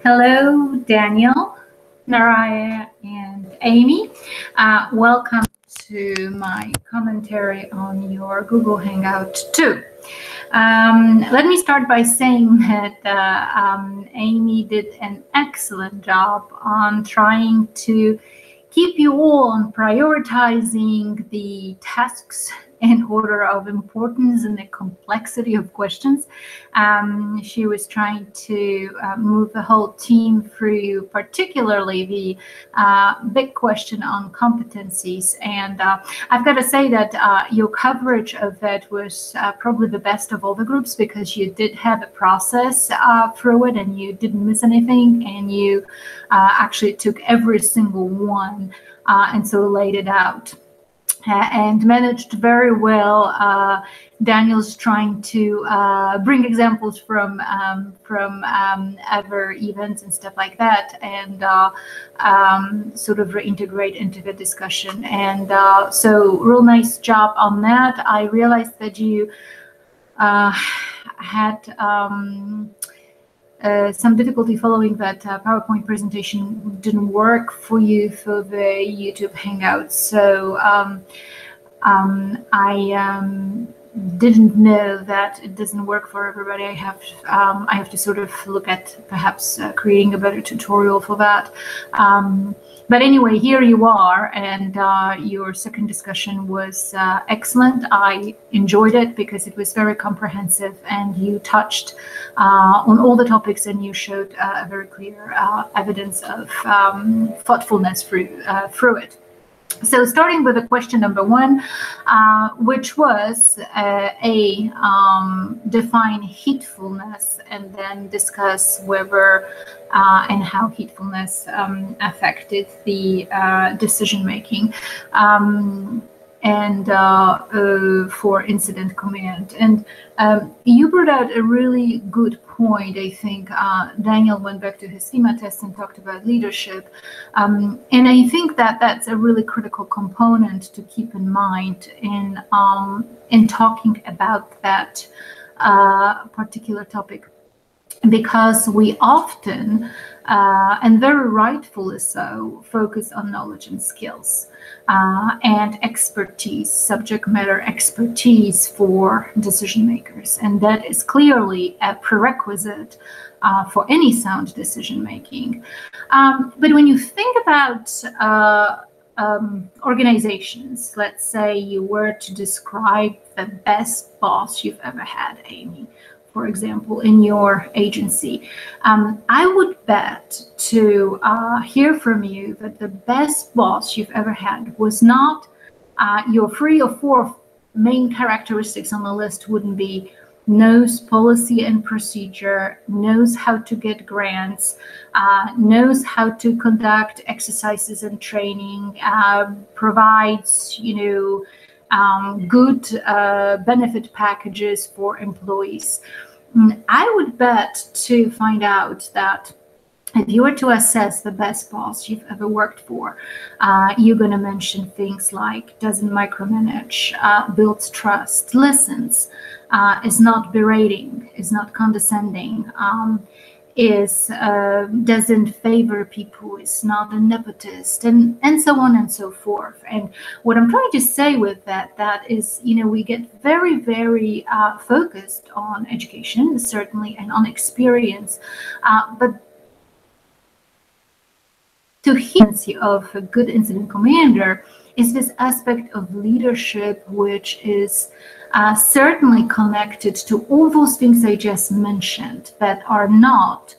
Hello, Daniel, Nahrya, and Aimee. Welcome to my commentary on your Google Hangout 2. Let me start by saying that Aimee did an excellent job on trying to keep you all on prioritizing the tasks in order of importance and the complexity of questions. She was trying to move the whole team through particularly the big question on competencies. And I've got to say that your coverage of that was probably the best of all the groups, because you did have a process through it and you didn't miss anything, and you actually took every single one and so laid it out. And managed very well. Daniel's trying to bring examples from other events and stuff like that, and sort of reintegrate into the discussion. And so, real nice job on that. I realized that you had some difficulty following that PowerPoint presentation. Didn't work for you for the YouTube Hangouts. So I didn't know that it doesn't work for everybody. I have to sort of look at perhaps creating a better tutorial for that. But anyway, here you are, and your second discussion was excellent. I enjoyed it because it was very comprehensive, and you touched on all the topics, and you showed a very clear evidence of thoughtfulness through it. So starting with the question number one, which was define heedfulness, and then discuss whether and how heedfulness affected the decision making and for incident command. And you brought out a really good point. I think Daniel went back to his schema test and talked about leadership. And I think that that's a really critical component to keep in mind in talking about that particular topic, because we often, and very rightfully so, focus on knowledge and skills and expertise, subject matter expertise for decision makers. And that is clearly a prerequisite for any sound decision making. But when you think about organizations, let's say you were to describe the best boss you've ever had, Aimee, for example, in your agency, I would bet to hear from you that the best boss you've ever had was not your 3 or 4 main characteristics on the list wouldn't be knows policy and procedure, knows how to get grants, knows how to conduct exercises and training, provides, good benefit packages for employees. I would bet to find out that if you were to assess the best boss you've ever worked for, you're going to mention things like doesn't micromanage, builds trust, listens, is not berating, is not condescending, doesn't favor people, is not a nepotist, and so on and so forth. And what I'm trying to say with that is, we get very, very focused on education, certainly, and on experience, but to hear of a good incident commander is this aspect of leadership, which is certainly connected to all those things I just mentioned that are not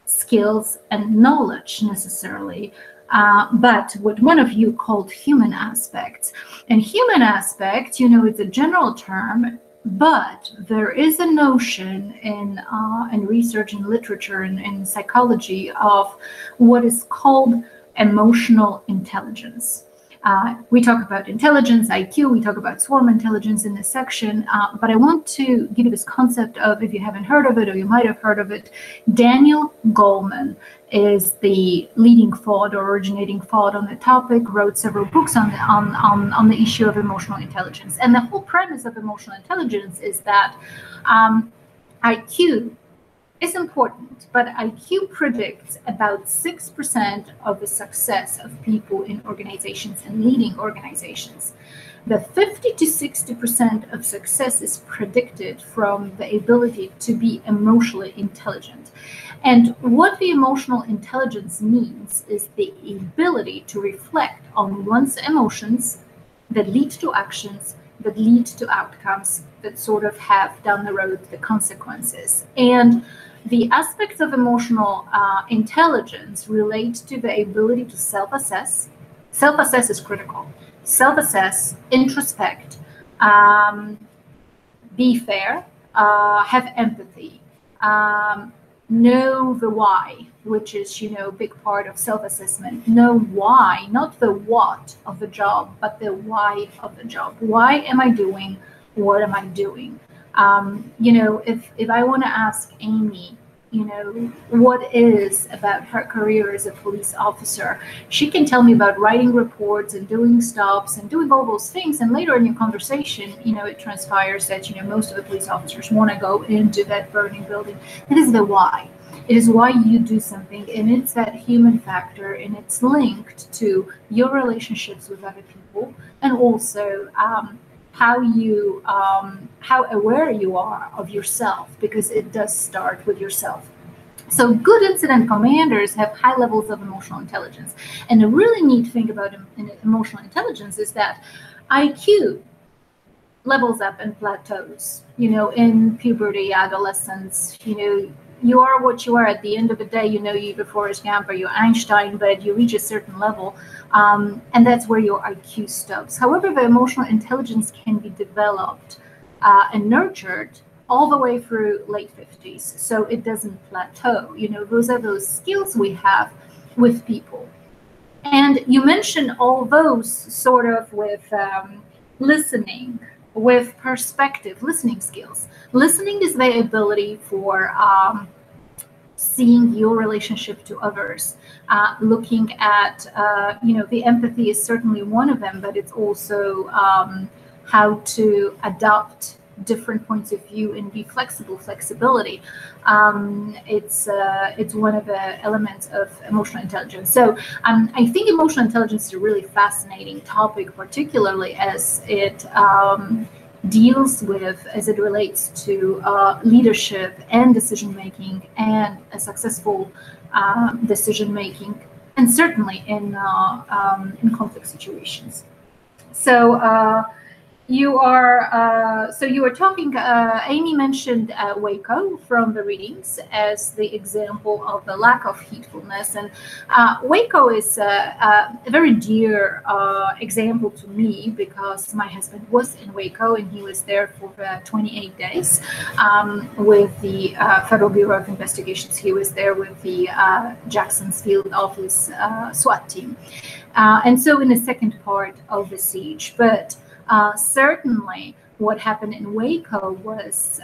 skills and knowledge necessarily, but what one of you called human aspects. And human aspect, it's a general term, but there is a notion in research and literature and in psychology of what is called emotional intelligence. We talk about intelligence, IQ, we talk about swarm intelligence in this section, but I want to give you this concept of, if you haven't heard of it, or you might have heard of it, Daniel Goleman is the leading thought or originating thought on the topic, wrote several books on the issue of emotional intelligence. And the whole premise of emotional intelligence is that IQ is important, but IQ predicts about 6% of the success of people in organizations and leading organizations. The 50 to 60% of success is predicted from the ability to be emotionally intelligent. And what the emotional intelligence means is the ability to reflect on one's emotions that lead to actions, that lead to outcomes, that sort of have down the road the consequences. And the aspects of emotional intelligence relate to the ability to self-assess. Self-assess is critical. Self-assess, introspect, be fair, have empathy, know the why, which is, a big part of self-assessment. Know why, not the what of the job, but the why of the job. Why am I doing what am I doing? If I want to ask Aimee, what is about her career as a police officer, she can tell me about writing reports and doing stops and doing all those things. And later in your conversation, it transpires that, most of the police officers want to go into that burning building. It is the why. It is why you do something, and it's that human factor, and it's linked to your relationships with other people, and also how aware you are of yourself, because it does start with yourself. So good incident commanders have high levels of emotional intelligence. And the really neat thing about emotional intelligence is that IQ levels up and plateaus. In puberty, adolescence, you are what you are. At the end of the day, you're Forrest Gump or you're Einstein, but you reach a certain level, and that's where your IQ stops. However, the emotional intelligence can be developed and nurtured all the way through late 50s, so it doesn't plateau. Those are those skills we have with people. And you mentioned all those sort of with listening, with perspective, listening skills. Listening is the ability for seeing your relationship to others, looking at, the empathy is certainly one of them, but it's also how to adopt different points of view and be flexibility. It's one of the elements of emotional intelligence. So I think emotional intelligence is a really fascinating topic, particularly as it deals with, as it relates to leadership and decision making, and a successful decision making, and certainly in conflict situations. So you were talking, Aimee mentioned Waco from the readings as the example of the lack of heedfulness. And Waco is a very dear example to me, because my husband was in Waco and he was there for 28 days with the Federal Bureau of Investigations. He was there with the Jackson's Field Office SWAT team. And so in the second part of the siege. But certainly what happened in Waco was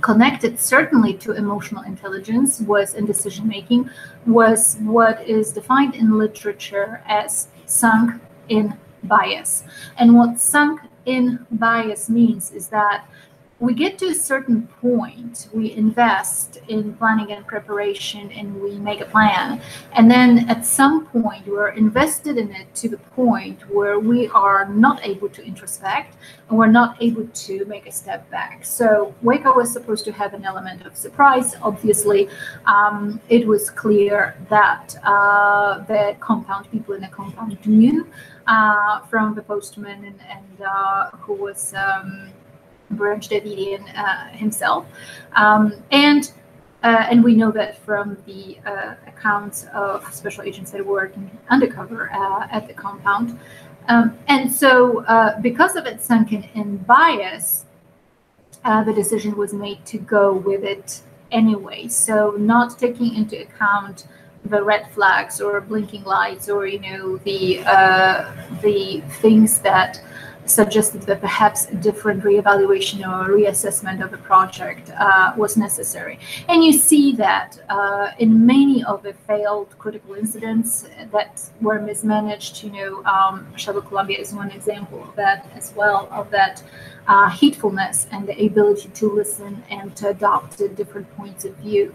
connected certainly to emotional intelligence, was in decision making, was what is defined in literature as sunk in bias. And what sunk in bias means is that we get to a certain point, we invest in planning and preparation, and we make a plan. And then at some point, we're invested in it to the point where we are not able to introspect, and we're not able to make a step back. So Waco was supposed to have an element of surprise. Obviously, it was clear that the compound, people in the compound knew from the postman and who was Branch Davidian himself, and we know that from the accounts of special agents that were working undercover at the compound. And so because of its sunken in bias, the decision was made to go with it anyway. So not taking into account the red flags or blinking lights, or the things that suggested that perhaps a different reevaluation or reassessment of the project was necessary. And you see that in many of the failed critical incidents that were mismanaged. Shuttle Columbia is one example of that as well, of that heedfulness and the ability to listen and to adopt different points of view.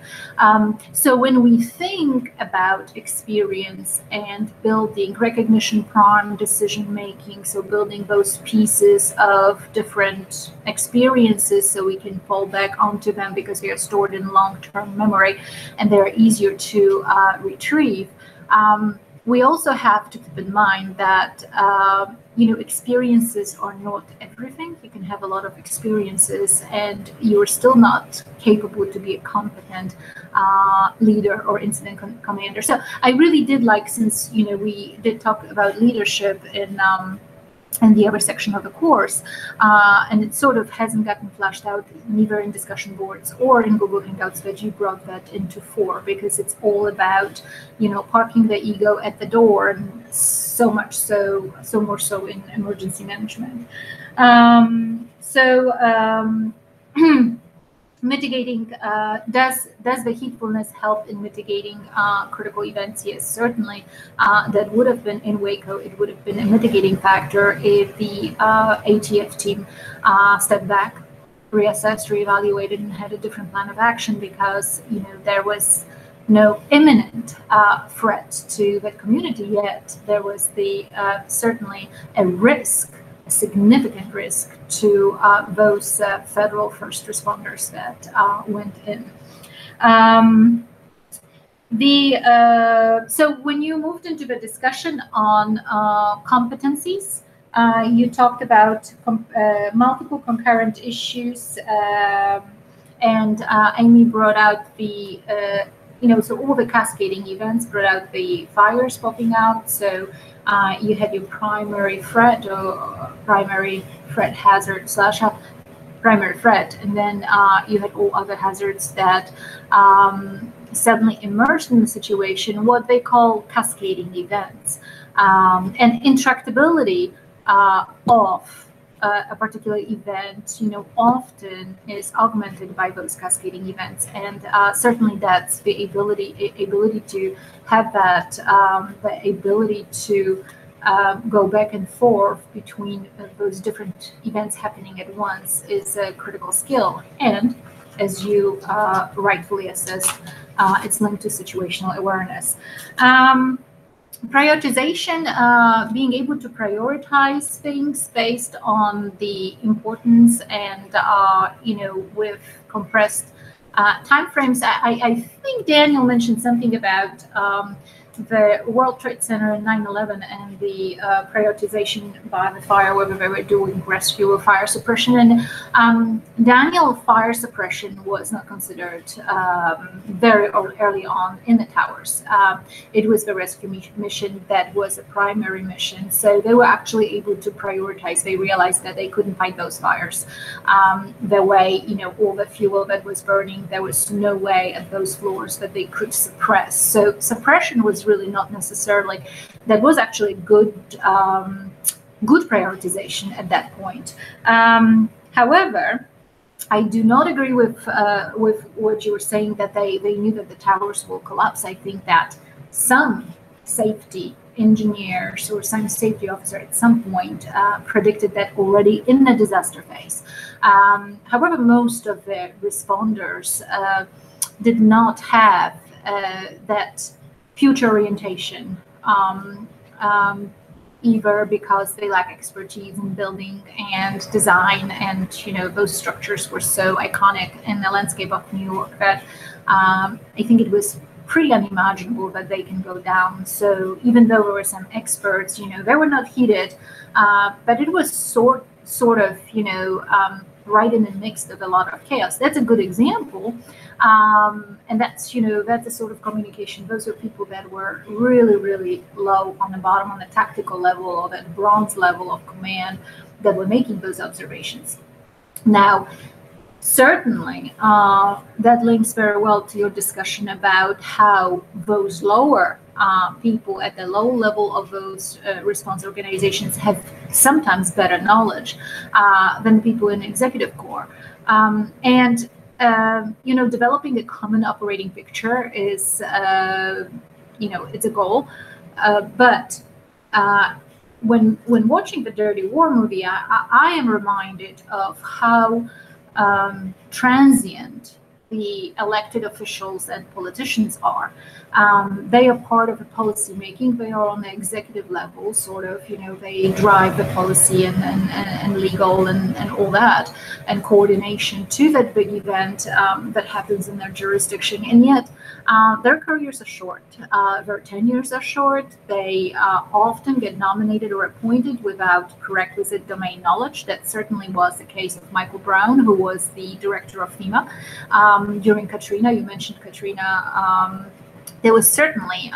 So when we think about experience and building recognition, prime decision making, so building those pieces of different experiences so we can fall back onto them because they are stored in long-term memory and they're easier to retrieve. We also have to keep in mind that experiences are not everything. You can have a lot of experiences and you're still not capable to be a competent leader or incident commander. So I really did like, since we did talk about leadership in the other section of the course, and it sort of hasn't gotten flashed out neither in discussion boards or in Google Hangouts, that you brought that into fore, because it's all about parking the ego at the door, and so more so in emergency management. Mitigating, does the heedfulness help in mitigating critical events? Yes, certainly. That would have been in Waco. It would have been a mitigating factor if the ATF team stepped back, reassessed, reevaluated, and had a different plan of action, because there was no imminent threat to the community yet. There was certainly a risk, a significant risk to those federal first responders that went in. So when you moved into the discussion on competencies, you talked about multiple concurrent issues, and Aimee brought out the so all the cascading events, brought out the fires popping out. So you had your primary threat or primary threat hazard / primary threat, and then you had all other hazards that suddenly emerged in the situation, what they call cascading events. And intractability of a particular event, often is augmented by those cascading events, and certainly that's the ability to have that, the ability to go back and forth between those different events happening at once is a critical skill. And as you rightfully assessed, it's linked to situational awareness. Prioritization, being able to prioritize things based on the importance and, with compressed timeframes. I think Daniel mentioned something about the World Trade Center in 9/11 and the prioritization by the fire, whether they were doing rescue or fire suppression. And Daniel, fire suppression was not considered very early on in the towers. It was the rescue mission that was a primary mission. So they were actually able to prioritize. They realized that they couldn't fight those fires the way, all the fuel that was burning, there was no way at those floors that they could suppress. So suppression was really not necessarily, that was actually good prioritization at that point. However, I do not agree with what you were saying, that they knew that the towers will collapse. I think that some safety engineers or some safety officer at some point predicted that already in the disaster phase. However, most of the responders did not have that future orientation, either because they lack expertise in building and design, and those structures were so iconic in the landscape of New York that I think it was pretty unimaginable that they can go down. So even though there were some experts, they were not heated, but it was sort of right in the midst of a lot of chaos. That's a good example. And that's the sort of communication. Those are people that were really, really low on the bottom, on the tactical level, or that bronze level of command, that were making those observations. Now, certainly, that links very well to your discussion about how those lower people at the low level of those response organizations have sometimes better knowledge than people in executive corps. And developing a common operating picture is, it's a goal, but when watching the Dirty War movie, I am reminded of how transient the elected officials and politicians are. They are part of the policy making. They are on the executive level, sort of, they drive the policy and legal and all that, and coordination to that big event that happens in their jurisdiction. And yet their careers are short. Their tenures are short. They often get nominated or appointed without prerequisite domain knowledge. That certainly was the case of Michael Brown, who was the director of FEMA during Katrina. You mentioned Katrina. There was certainly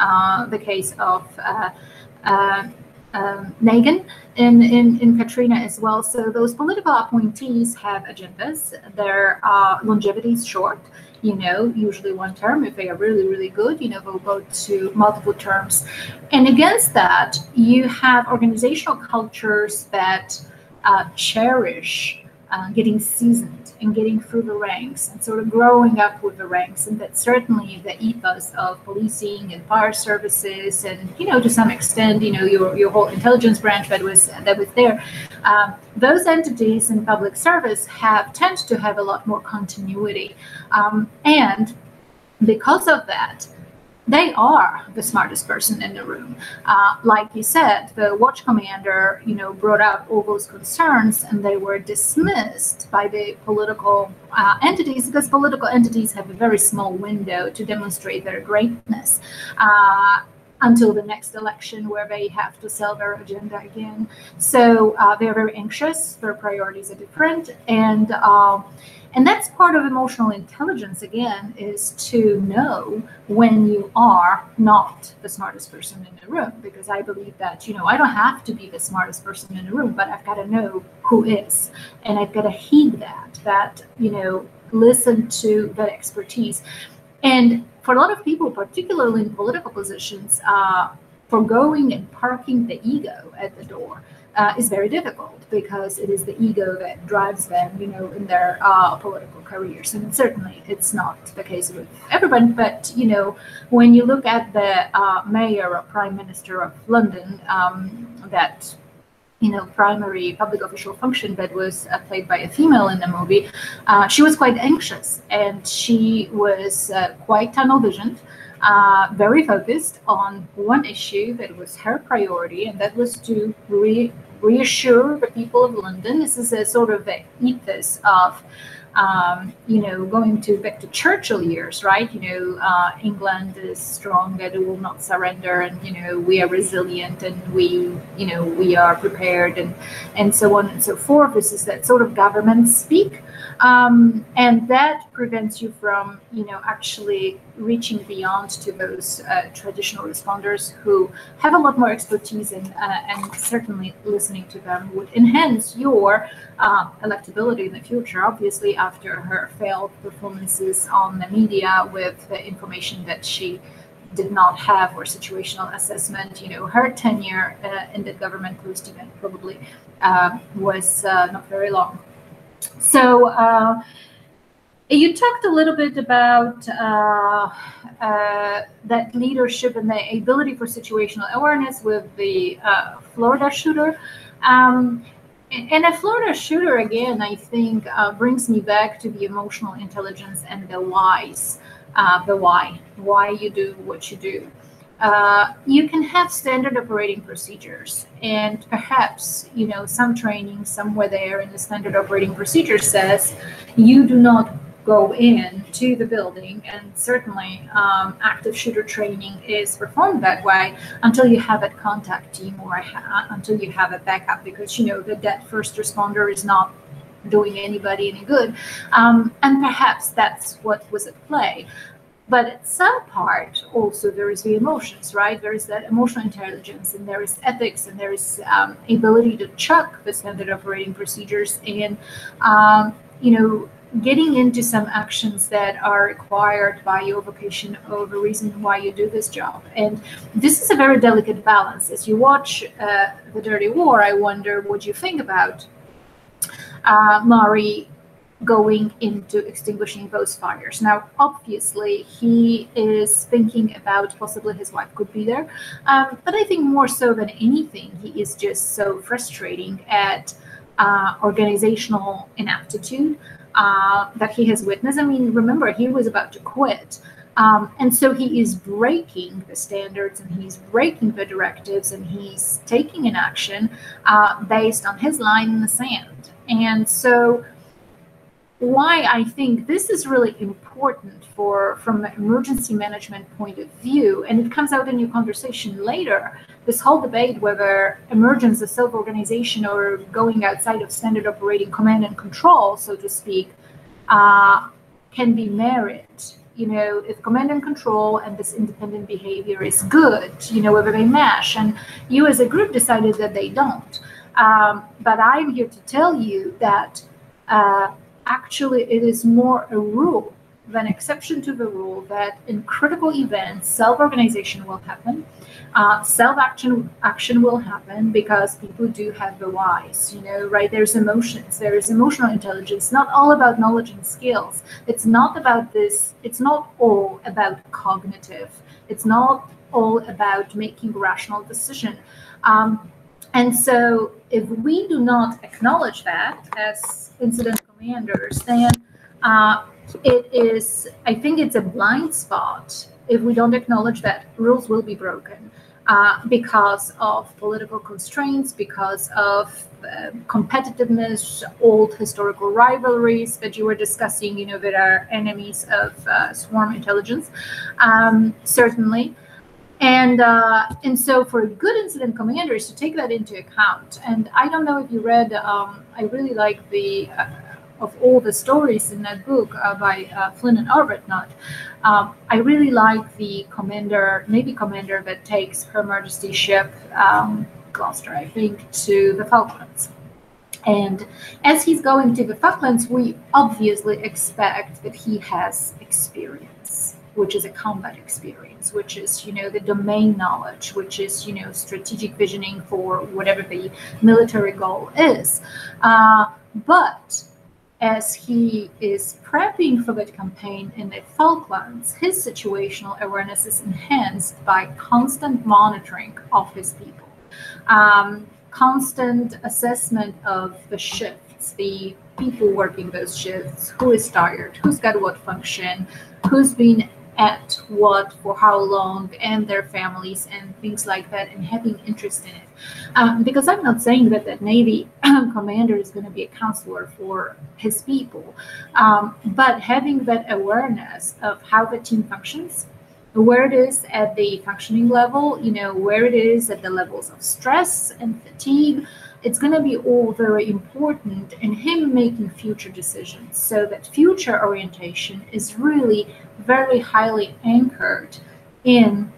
the case of Nagin in Katrina as well. So those political appointees have agendas. Their longevity is short. Usually one term. If they are really, really good, they'll go to multiple terms. And against that, you have organizational cultures that cherish getting seasoned and getting through the ranks and sort of growing up with the ranks. And that's certainly the ethos of policing and fire services, and to some extent, your whole intelligence branch that was there. Those entities in public service tend to have a lot more continuity, and because of that, they are the smartest person in the room. Like you said, the watch commander, brought out all those concerns, and they were dismissed by the political entities, because political entities have a very small window to demonstrate their greatness until the next election, where they have to sell their agenda again. So they're very anxious. Their priorities are different, and that's part of emotional intelligence, again, is to know when you are not the smartest person in the room. Because I believe that, I don't have to be the smartest person in the room, but I've got to know who is. And I've got to heed that, listen to that expertise. And for a lot of people, particularly in political positions, forgoing and parking the ego at the door is very difficult, because it is the ego that drives them, in their political careers. And certainly it's not the case with everyone, but, when you look at the mayor or prime minister of London, that, primary public official function that was played by a female in the movie, she was quite anxious, and she was quite tunnel visioned. Very focused on one issue that was her priority, and that was to reassure the people of London. This is a sort of the ethos of, going back to Churchill years, right? England is strong, that it will not surrender, and we are resilient, and we are prepared, and so on and so forth. This is that sort of government speak. And that prevents you from, actually reaching beyond to those traditional responders who have a lot more expertise, and certainly listening to them would enhance your electability in the future. Obviously, after her failed performances on the media with the information that she did not have, or situational assessment, her tenure in the government post event probably was not very long. So you talked a little bit about that leadership and the ability for situational awareness with the Florida shooter. And a Florida shooter, again, I think brings me back to the emotional intelligence and the whys, why you do what you do. You can have standard operating procedures, and perhaps, some training somewhere there in the standard operating procedure says you do not go in to the building, and certainly active shooter training is performed that way until you have a contact team, or until you have a backup, because that first responder is not doing anybody any good, and perhaps that's what was at play. But at some part, also, there is the emotions, right? There is that emotional intelligence, and there is ethics, and there is ability to chuck the standard operating procedures, and getting into some actions that are required by your vocation or the reason why you do this job. And this is a very delicate balance. As you watch The Dirty War, I wonder what you think about Mari going into extinguishing those fires. Now, obviously, he is thinking about possibly his wife could be there, but I think more so than anything, he is just so frustrating at organizational inaptitude that he has witnessed. I mean, remember, he was about to quit. And so he is breaking the standards, and he's breaking the directives, and he's taking an action based on his line in the sand. And so why I think this is really important from an emergency management point of view, and it comes out in your conversation later, this whole debate whether emergence is self-organization or going outside of standard operating command and control, so to speak, can be married. If command and control and this independent behavior is good, whether they mesh, and you as a group decided that they don't. But I'm here to tell you that actually it is more a rule than exception to the rule that in critical events, self-organization will happen, self-action will happen, because people do have the whys, right? There's emotions, there is emotional intelligence, not all about knowledge and skills. It's not about this, it's not all about cognitive, it's not all about making rational decision. And so if we do not acknowledge that as incident commanders, then I think it's a blind spot if we don't acknowledge that rules will be broken because of political constraints, because of competitiveness, old historical rivalries that you were discussing, that are enemies of swarm intelligence, certainly. And so for a good incident commander is to take that into account. And I don't know if you read, I really like of all the stories in that book by Flynn and Arbuthnot, I really like the Navy commander that takes Her Majesty's ship, Gloucester, I think, to the Falklands. And as he's going to the Falklands, we obviously expect that he has experience, which is a combat experience, which is, the domain knowledge, which is, strategic visioning for whatever the military goal is. But as he is prepping for that campaign in the Falklands, his situational awareness is enhanced by constant monitoring of his people, constant assessment of the shifts, the people working those shifts, who is tired, who's got what function, who's been at what for how long, and their families and things like that, and having interest in it. Because I'm not saying that that Navy commander is going to be a counselor for his people, but having that awareness of how the team functions, where it is at the functioning level, where it is at the levels of stress and fatigue, it's going to be all very important in him making future decisions, so that future orientation is really very highly anchored in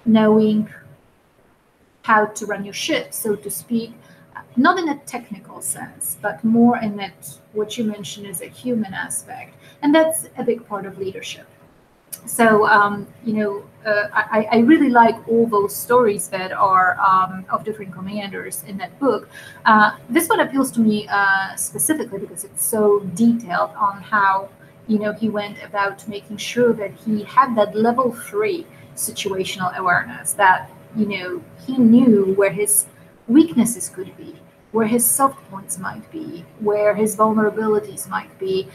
knowing how to run your ship, so to speak, not in a technical sense, but more in that what you mentioned is a human aspect. And that's a big part of leadership. So, I really like all those stories that are of different commanders in that book. This one appeals to me specifically because it's so detailed on how, he went about making sure that he had that level 3 situational awareness, that, he knew where his weaknesses could be, where his soft points might be, where his vulnerabilities might be,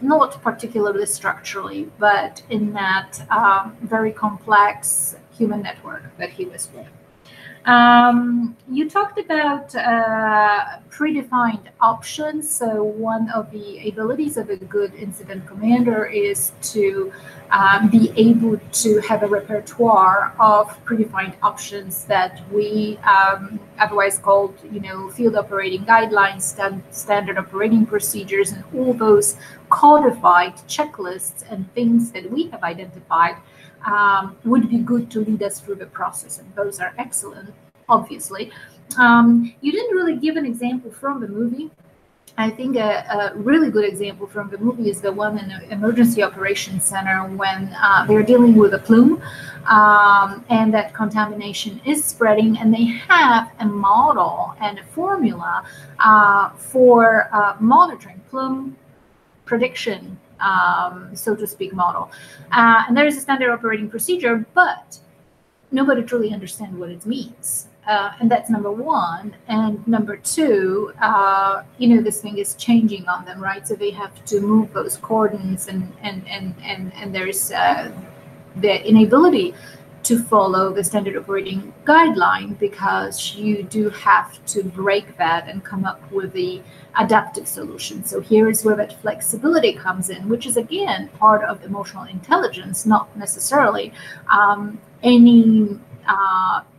not particularly structurally, but in that very complex human network that he was with. You talked about predefined options. So one of the abilities of a good incident commander is to be able to have a repertoire of predefined options that we otherwise called, field operating guidelines, standard operating procedures, and all those codified checklists and things that we have identified would be good to lead us through the process, and those are excellent, obviously. You didn't really give an example from the movie. I think a really good example from the movie is the one in the Emergency Operations Center when they're dealing with a plume and that contamination is spreading, and they have a model and a formula for monitoring plume prediction, so to speak, model. And there is a standard operating procedure, but nobody truly understands what it means. And that's number one. And number two, this thing is changing on them, right? So they have to move those coordinates, and there's the inability to follow the standard operating guideline, because you do have to break that and come up with the adaptive solution. So here is where that flexibility comes in, which is again part of emotional intelligence, not necessarily any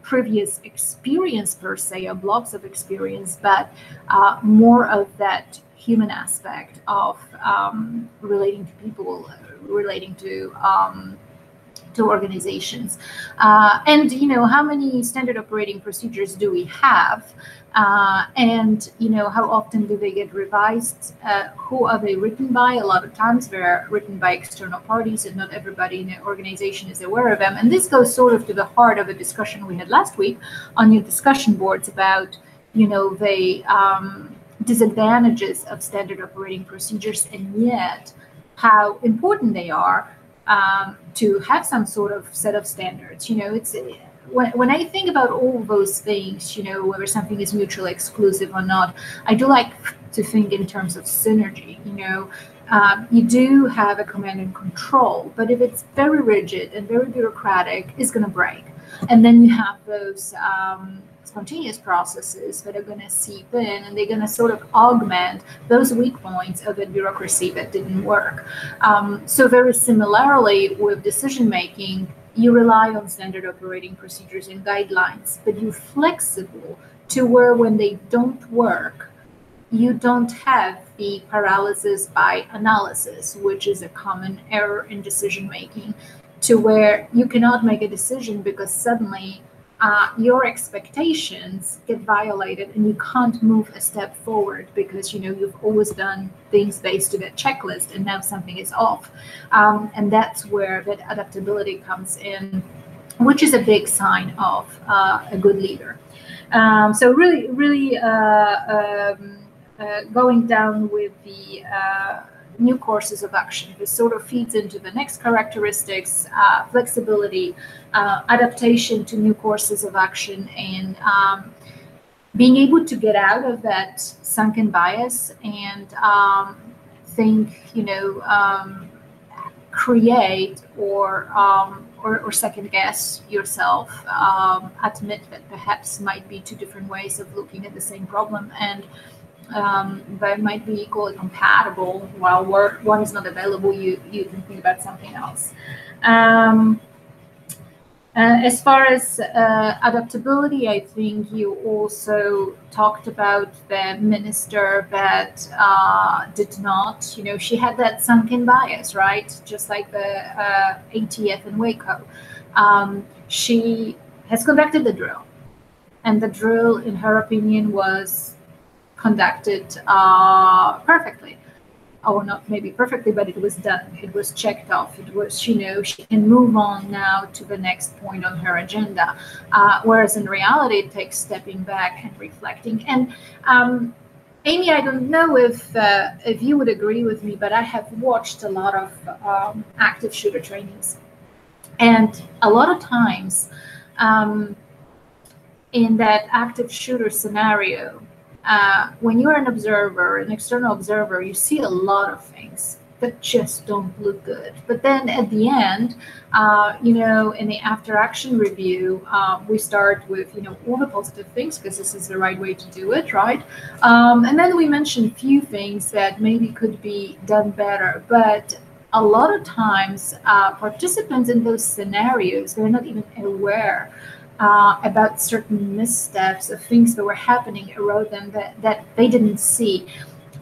previous experience per se, or blocks of experience, but more of that human aspect of relating to people, relating to organizations. And how many standard operating procedures do we have, and how often do they get revised? Who are they written by? A lot of times they're written by external parties, and not everybody in the organization is aware of them. And this goes sort of to the heart of a discussion we had last week on your discussion boards about the disadvantages of standard operating procedures, and yet how important they are to have some sort of set of standards. It's when I think about all those things, whether something is mutually exclusive or not, I do like to think in terms of synergy. You do have a command and control, but if it's very rigid and very bureaucratic, it's going to break. And then you have those spontaneous processes that are going to seep in, and they're going to sort of augment those weak points of the bureaucracy that didn't work. So very similarly with decision making, you rely on standard operating procedures and guidelines, but you're flexible to where when they don't work, you don't have the paralysis by analysis, which is a common error in decision making, to where you cannot make a decision because suddenly your expectations get violated and you can't move a step forward because you've always done things based on that checklist, and now something is off. And that's where that adaptability comes in, which is a big sign of a good leader. So really going down with the new courses of action. This sort of feeds into the next characteristics: flexibility, adaptation to new courses of action, and being able to get out of that sunken bias and think, create or second guess yourself, admit that perhaps might be two different ways of looking at the same problem, and that might be equally compatible. While one is not available, you can think about something else. As far as adaptability, I think you also talked about the minister that did not, she had that sunken bias, right? Just like the ATF in Waco. She has conducted the drill, and the drill, in her opinion, was conducted perfectly, or not maybe perfectly, but it was done. It was checked off. It was, she can move on now to the next point on her agenda. Whereas in reality, it takes stepping back and reflecting. And Aimee, I don't know if you would agree with me, but I have watched a lot of active shooter trainings, and a lot of times in that active shooter scenario, when you're an observer, an external observer, you see a lot of things that just don't look good. But then at the end, in the after action review, we start with, all the positive things, because this is the right way to do it, right? And then we mention a few things that maybe could be done better. But a lot of times, participants in those scenarios, they're not even aware about certain missteps of things that were happening around them that they didn't see.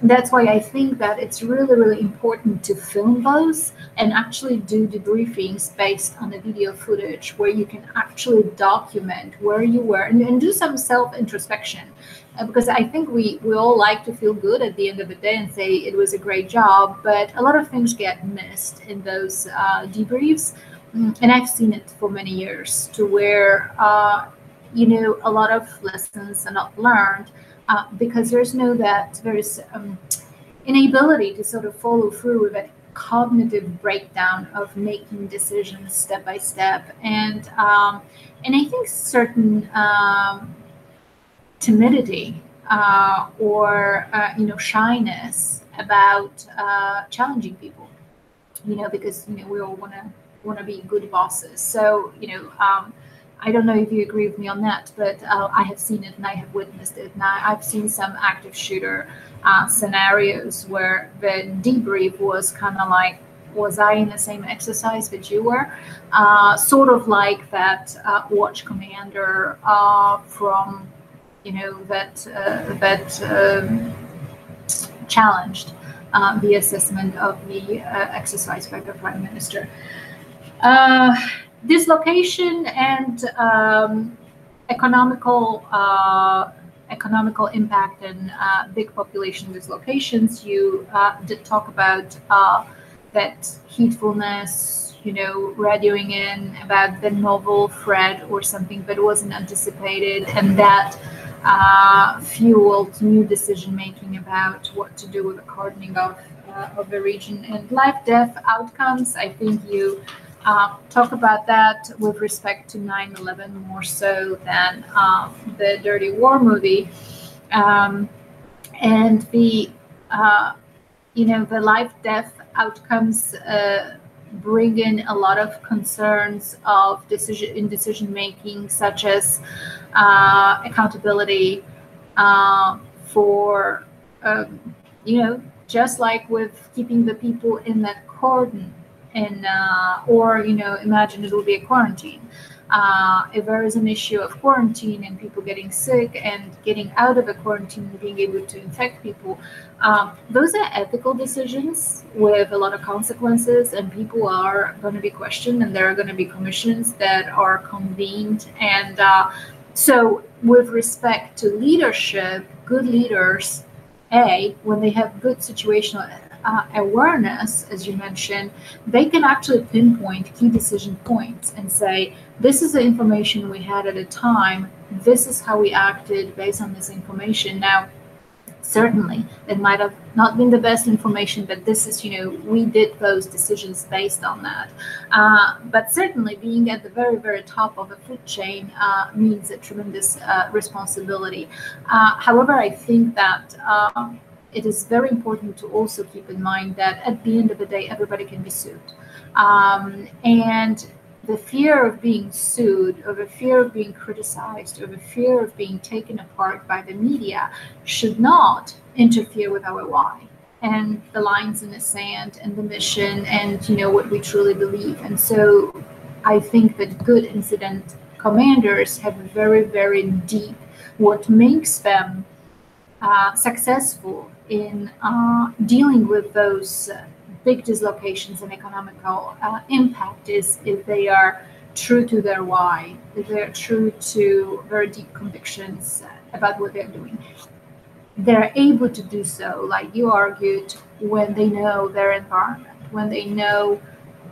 That's why I think that it's really, really important to film those and actually do debriefings based on the video footage, where you can actually document where you were and do some self-introspection. Because I think we all like to feel good at the end of the day and say it was a great job, but a lot of things get missed in those debriefs. And I've seen it for many years, to where, a lot of lessons are not learned because there's inability to sort of follow through with a cognitive breakdown of making decisions step by step, and I think certain timidity or shyness about challenging people, because we all want to be good bosses. So I don't know if you agree with me on that, but I have seen it and I have witnessed it. Now I've seen some active shooter scenarios where the debrief was kind of like, was I in the same exercise that you were? Sort of like that watch commander from that challenged the assessment of the exercise by the Prime Minister. Dislocation and economical impact and big population dislocations. You did talk about that heatfulness, radioing in about the novel threat or something that wasn't anticipated, and that fueled new decision making about what to do with the hardening of the region and life-death outcomes. I think you talk about that with respect to 9/11 more so than the Dirty War movie, and the the life-death outcomes bring in a lot of concerns of decision making, such as accountability for just like with keeping the people in that cordon, and or imagine it will be a quarantine. If there is an issue of quarantine and people getting sick and getting out of a quarantine and being able to infect people, those are ethical decisions with a lot of consequences, and people are going to be questioned, and there are going to be commissions that are convened. And so with respect to leadership, good leaders, when they have good situational awareness, as you mentioned, they can actually pinpoint key decision points and say, this is the information we had at a time, this is how we acted based on this information. Now, certainly, it might have not been the best information, but this is, we did those decisions based on that. But certainly being at the very, very top of the food chain means a tremendous responsibility. However, I think that it is very important to also keep in mind that at the end of the day, everybody can be sued. And the fear of being sued, or the fear of being criticized, or the fear of being taken apart by the media should not interfere with our why and the lines in the sand and the mission and what we truly believe. And so I think that good incident commanders have a very, very deep, what makes them successful in dealing with those big dislocations and economical impact is if they are true to their why, if they're true to very deep convictions about what they're doing. They're able to do so, like you argued, when they know their environment, when they know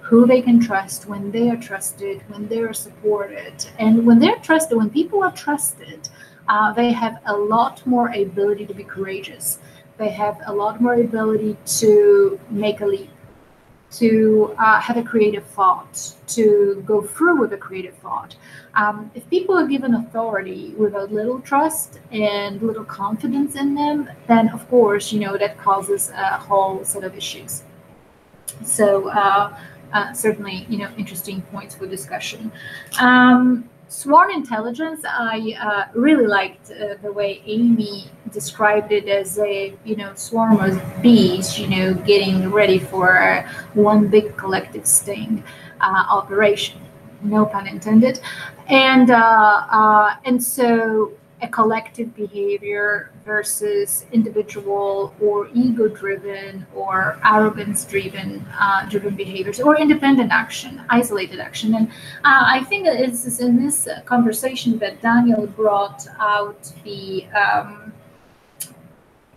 who they can trust, when they are trusted, when they are supported. And when they're trusted, when people are trusted, they have a lot more ability to be courageous. They have a lot more ability to make a leap, to have a creative thought, to go through with a creative thought. If people are given authority with a little trust and little confidence in them, then of course, that causes a whole set of issues. So certainly, interesting points for discussion. Sworn intelligence, I really liked the way Aimee described it as a, swarm of bees, getting ready for one big collective sting operation, no pun intended. And so a collective behavior versus individual or ego-driven or arrogance-driven behaviors, or independent action, isolated action. And I think that it's in this conversation that Daniel brought out the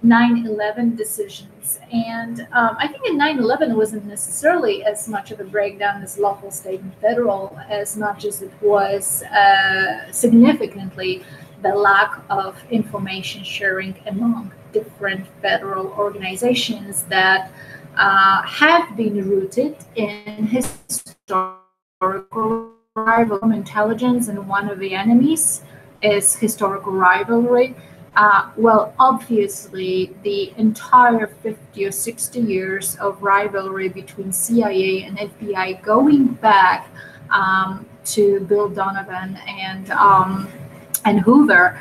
9/11 decisions. And I think in 9/11 it wasn't necessarily as much of a breakdown as lawful state and federal, as much as it was significantly the lack of information sharing among different federal organizations that have been rooted in historical rival intelligence, and one of the enemies is historical rivalry. Well, obviously, the entire 50 or 60 years of rivalry between CIA and FBI, going back to Bill Donovan and Hoover,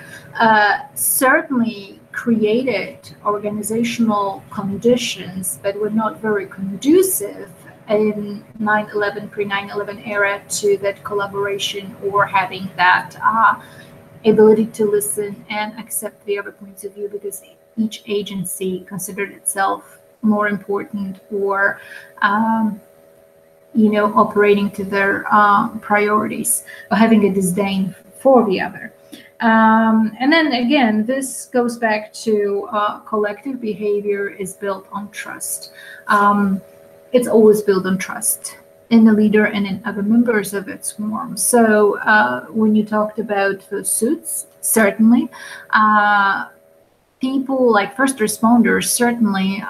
certainly created organizational conditions that were not very conducive in 9/11, pre-9/11 era to that collaboration or having that ability to listen and accept the other points of view, because each agency considered itself more important or operating to their priorities, or having a disdain for the other. And then again, this goes back to collective behavior is built on trust. It's always built on trust in the leader and in other members of its swarm. So when you talked about those suits, certainly people like first responders certainly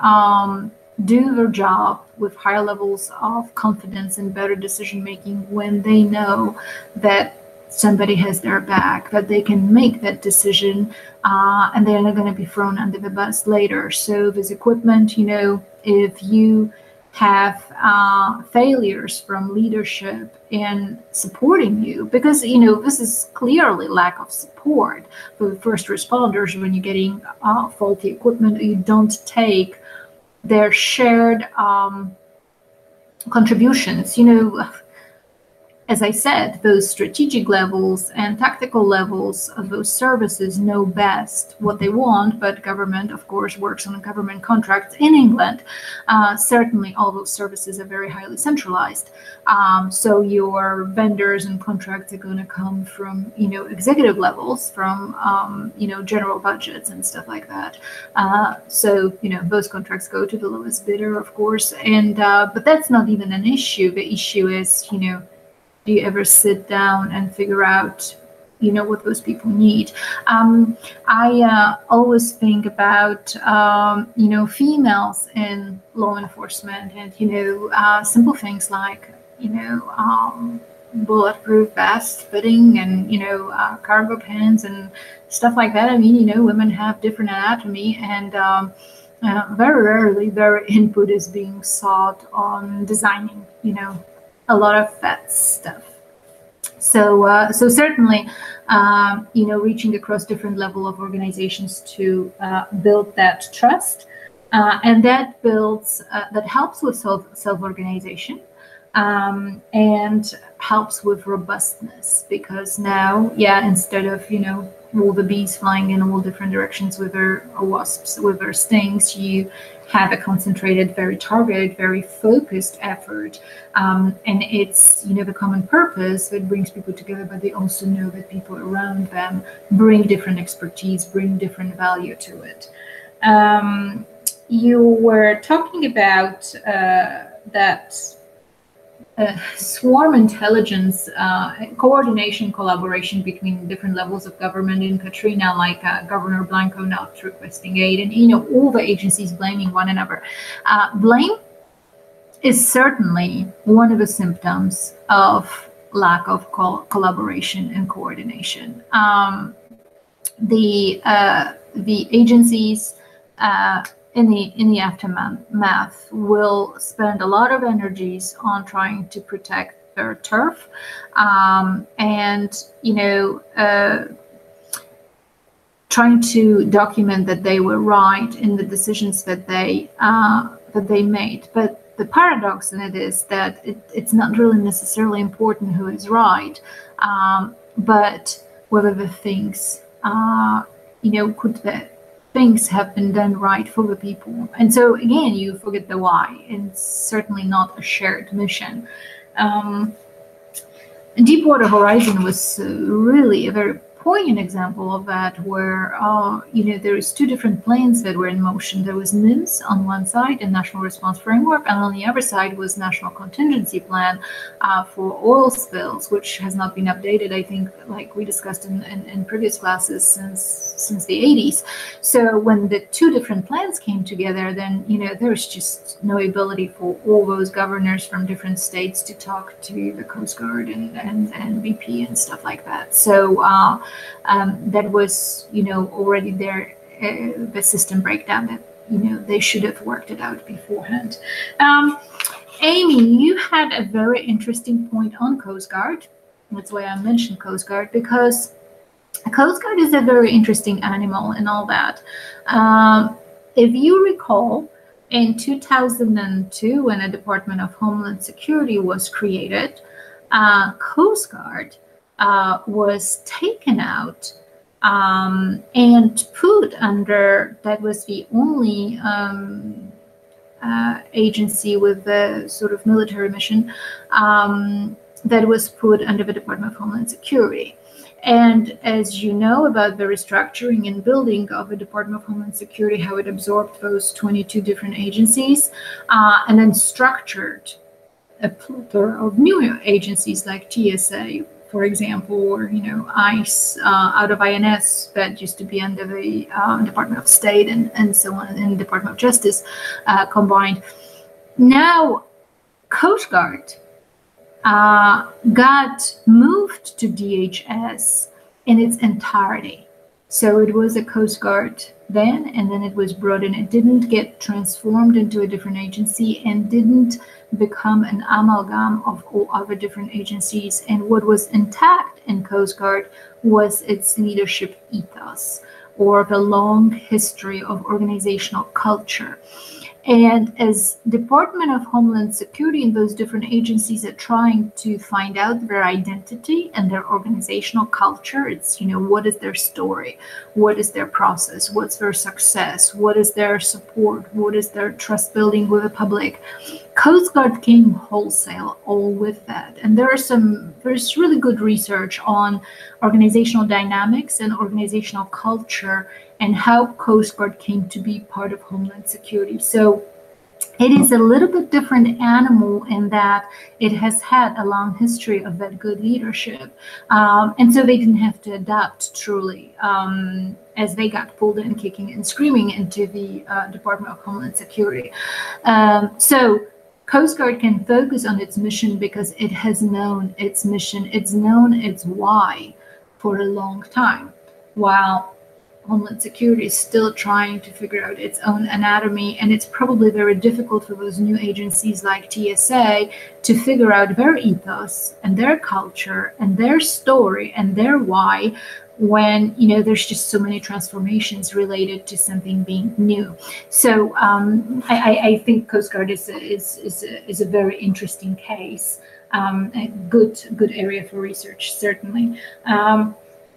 do their job with higher levels of confidence and better decision making when they know that somebody has their back, that they can make that decision, and they're not going to be thrown under the bus later. So this equipment, if you have failures from leadership in supporting you, because this is clearly lack of support for the first responders when you're getting faulty equipment, or you don't take their shared contributions. As I said, those strategic levels and tactical levels of those services know best what they want, but government, of course, works on government contracts in England. Certainly, all those services are very highly centralized. So your vendors and contracts are going to come from, executive levels, from, general budgets and stuff like that. So, those contracts go to the lowest bidder, of course. And but that's not even an issue. The issue is, do you ever sit down and figure out, what those people need? I always think about, females in law enforcement, and, simple things like, bulletproof vest fitting and, cargo pants and stuff like that. I mean, women have different anatomy, and very rarely their input is being sought on designing, a lot of that stuff. So certainly, reaching across different level of organizations to build that trust, and that builds that helps with self-organization, and helps with robustness, because now, instead of all the bees flying in all different directions with their wasps with their stings, you have a concentrated, very targeted, very focused effort, and it's the common purpose that brings people together, but they also know that people around them bring different expertise, bring different value to it. You were talking about that swarm intelligence, coordination, collaboration between different levels of government in Katrina, like Governor Blanco not requesting aid, and all the agencies blaming one another. Blame is certainly one of the symptoms of lack of collaboration and coordination. The agencies in the aftermath will spend a lot of energies on trying to protect their turf, and trying to document that they were right in the decisions that they made. But the paradox in it is that it's not really necessarily important who is right, but whether the things could the things have been done right for the people. And so again, you forget the why, and it's certainly not a shared mission. Deepwater Horizon was really a very poignant example of that, where there is two different planes that were in motion. There was NIMS on one side, and National Response Framework, and on the other side was National Contingency Plan for oil spills, which has not been updated, I think, like we discussed in previous classes, since since the 80s. So when the two different plans came together, then, you know, there's just no ability for all those governors from different states to talk to the Coast Guard and BP and stuff like that. So that was, you know, already there, the system breakdown that, you know, they should have worked it out beforehand. Aimee, you had a very interesting point on Coast Guard. That's why I mentioned Coast Guard, because Coast Guard is a very interesting animal and all that. If you recall, in 2002, when the Department of Homeland Security was created, Coast Guard was taken out and put under, that was the only agency with the sort of military mission that was put under the Department of Homeland Security. And as you know about the restructuring and building of the Department of Homeland Security, how it absorbed those 22 different agencies and then structured a plethora of new agencies like TSA, for example, or, you know, ICE out of INS that used to be under the Department of State and so on, and Department of Justice combined. Now, Coast Guard got moved to DHS in its entirety. So it was a Coast Guard then, and then it was brought in. It didn't get transformed into a different agency and didn't become an amalgam of all other different agencies. And what was intact in Coast Guard was its leadership ethos, or the long history of organizational culture. And as Department of Homeland Security and those different agencies are trying to find out their identity and their organizational culture, it's, you know, what is their story? What is their process? What's their success? What is their support? What is their trust building with the public? Coast Guard came wholesale all with that. And there's really good research on organizational dynamics and organizational culture and how Coast Guard came to be part of Homeland Security. So it is a little bit different animal in that it has had a long history of that good leadership. And so they didn't have to adapt truly as they got pulled in kicking and screaming into the Department of Homeland Security. So Coast Guard can focus on its mission because it has known its mission. It's known its why for a long time, while Homeland Security is still trying to figure out its own anatomy, and it's probably very difficult for those new agencies like TSA to figure out their ethos and their culture and their story and their why when, you know, there's just so many transformations related to something being new. So I think Coast Guard is a very interesting case, a good area for research, certainly.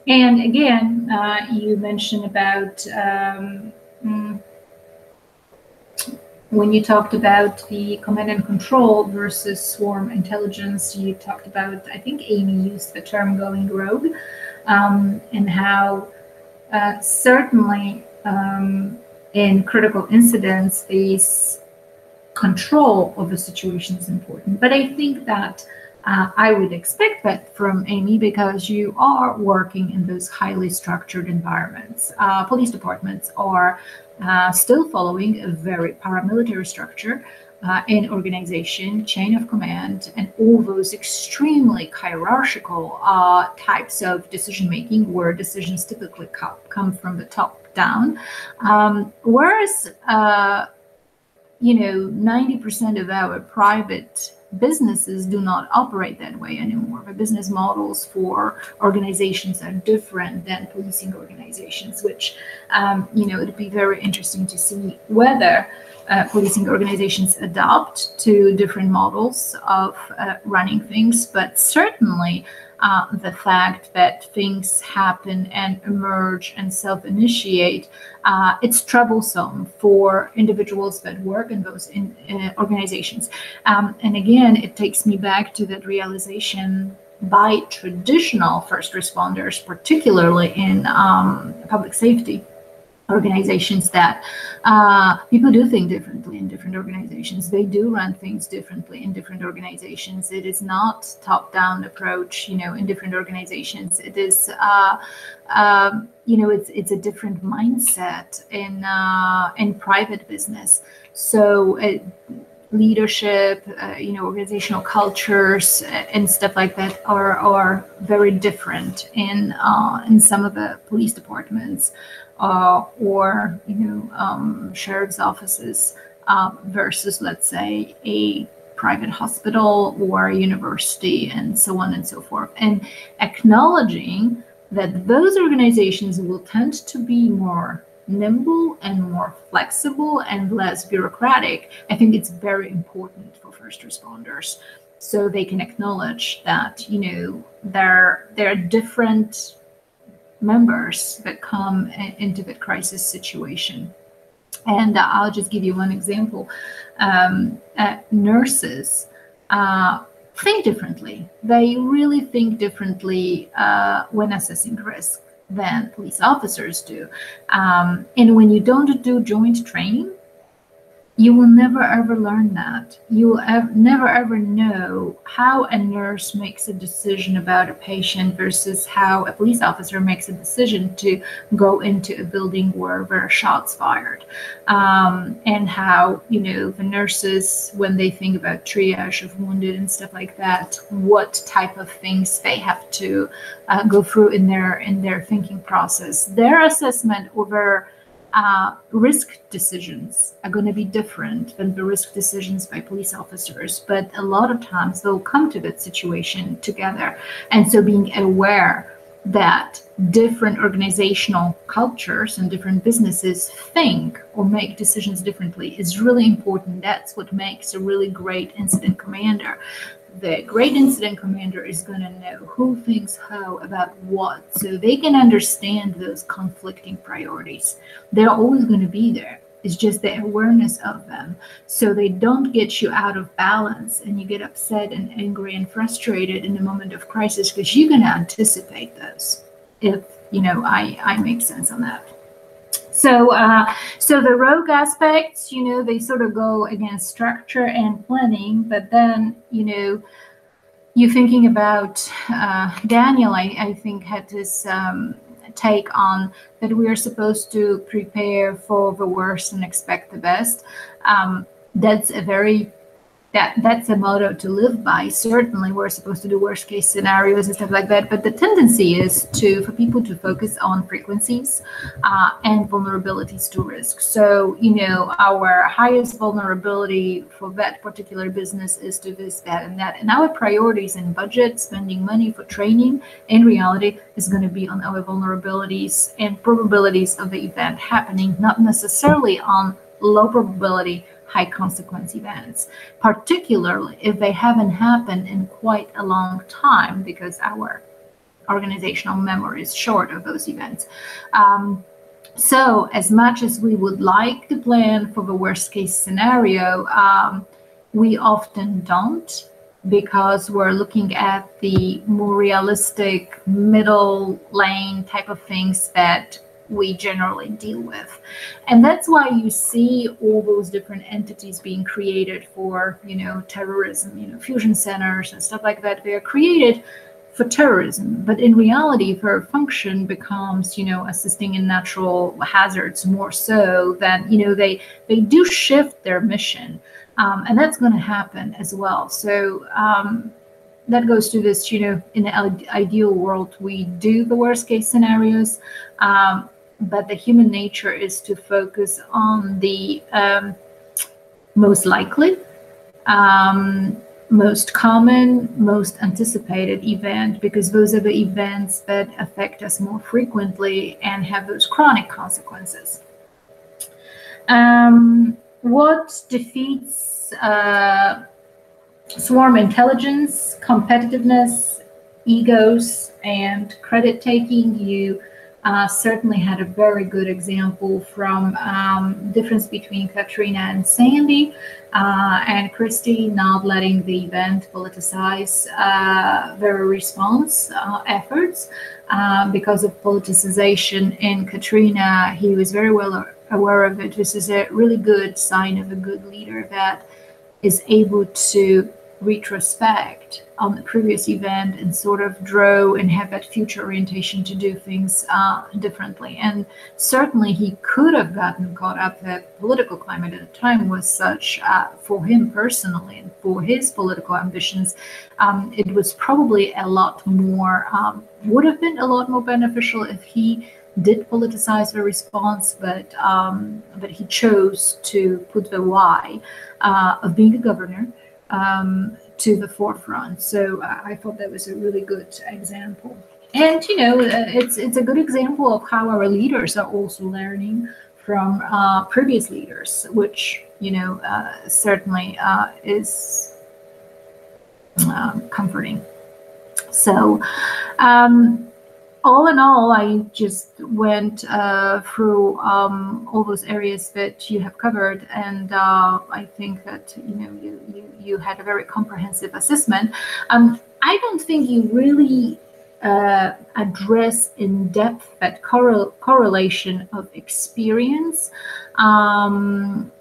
And again, you mentioned about when you talked about the command and control versus swarm intelligence, you talked about, I think Aimee used the term going rogue, and how certainly in critical incidents, these control of the situation is important. But I think that I would expect that from Aimee because you are working in those highly structured environments. Police departments are still following a very paramilitary structure in organization, chain of command, and all those extremely hierarchical types of decision-making where decisions typically come from the top down. Whereas, 90% of our private businesses do not operate that way anymore. The business models for organizations are different than policing organizations, which, it'd be very interesting to see whether policing organizations adopt to different models of running things, but certainly the fact that things happen and emerge and self-initiate, it's troublesome for individuals that work in those organizations. And again, it takes me back to that realization by traditional first responders, particularly in public safety, organizations that people do think differently in different organizations. They do run things differently in different organizations. It is not top-down approach, in different organizations. It is, it's a different mindset in private business. So leadership, organizational cultures and stuff like that are very different in some of the police departments or sheriff's offices versus, let's say, a private hospital or a university, and so on and so forth. And acknowledging that those organizations will tend to be more nimble and more flexible and less bureaucratic, I think it's very important for first responders, so they can acknowledge that there are different members that come into the crisis situation. And I'll just give you one example. Nurses think differently. They really think differently when assessing risk than police officers do. And when you don't do joint training, you will never ever learn that. You will never ever know how a nurse makes a decision about a patient versus how a police officer makes a decision to go into a building where there are shots fired. And how, the nurses, when they think about triage of wounded and stuff like that, what type of things they have to go through in their thinking process. Their assessment over risk decisions are going to be different than the risk decisions by police officers, but a lot of times they'll come to that situation together. And so being aware that different organizational cultures and different businesses think or make decisions differently is really important. That's what makes a really great incident commander. The great incident commander is going to know who thinks how about what, so they can understand those conflicting priorities. They're always going to be there. It's just the awareness of them, so they don't get you out of balance and you get upset and angry and frustrated in a moment of crisis, because you're going to anticipate those, if I make sense on that. So the rogue aspects, they sort of go against structure and planning, but then, you're thinking about Daniel, I think, had this take on that we are supposed to prepare for the worst and expect the best. That's a very that's a motto to live by. Certainly, we're supposed to do worst case scenarios and stuff like that. But the tendency is for people to focus on frequencies and vulnerabilities to risk. So, our highest vulnerability for that particular business is to this, that, and that. And our priorities in budget, spending money for training, in reality, is going to be on our vulnerabilities and probabilities of the event happening, not necessarily on low probability, high consequence events, particularly if they haven't happened in quite a long time, because our organizational memory is short of those events. So as much as we would like to plan for the worst case scenario, we often don't, because we're looking at the more realistic middle lane type of things that we generally deal with. And that's why you see all those different entities being created for, terrorism, fusion centers and stuff like that. They are created for terrorism, but in reality, their function becomes, assisting in natural hazards more so than, they do shift their mission. And that's going to happen as well. So that goes to this, in the ideal world, we do the worst case scenarios, but the human nature is to focus on the most likely, most common, most anticipated event, because those are the events that affect us more frequently and have those chronic consequences. What defeats swarm intelligence, competitiveness, egos, and credit taking? You certainly had a very good example from difference between Katrina and Sandy, and Christie not letting the event politicize their response efforts. Because of politicization in Katrina, he was very well aware of it. This is a really good sign of a good leader that is able to retrospect on the previous event and sort of draw and have that future orientation to do things differently. And certainly he could have gotten caught up. The political climate at the time was such for him personally and for his political ambitions. It was probably a lot more, would have been a lot more beneficial if he did politicize the response, but he chose to put the why of being a governor to the forefront. So I thought that was a really good example. And it's a good example of how our leaders are also learning from previous leaders, which certainly is comforting. So all in all, I just went through all those areas that you have covered, and I think that you had a very comprehensive assessment. I don't think you really address in depth that correlation of experience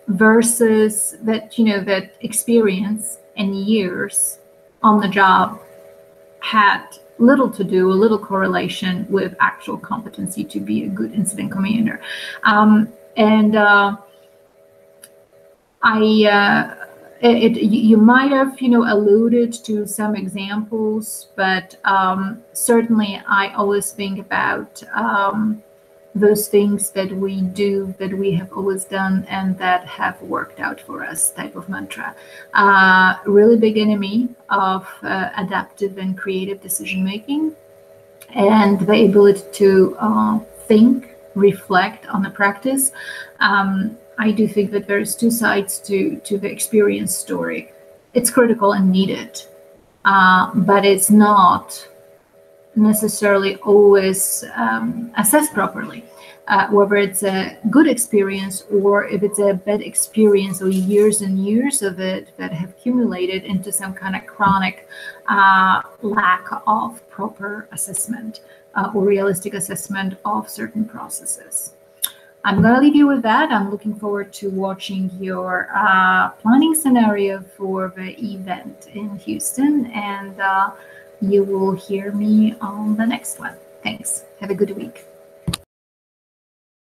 versus that experience and years on the job had little to do, a little correlation with actual competency to be a good incident commander. You might have alluded to some examples, but certainly I always think about those things that we do, that we have always done, and that have worked out for us, type of mantra. Really big enemy of adaptive and creative decision making, and the ability to think, reflect on the practice. I do think that there's two sides to the experience story. It's critical and needed, but it's not necessarily always assessed properly, whether it's a good experience or if it's a bad experience or years and years of it that have accumulated into some kind of chronic lack of proper assessment or realistic assessment of certain processes. I'm going to leave you with that. I'm looking forward to watching your planning scenario for the event in Houston, and you will hear me on the next one. Thanks. Have a good week.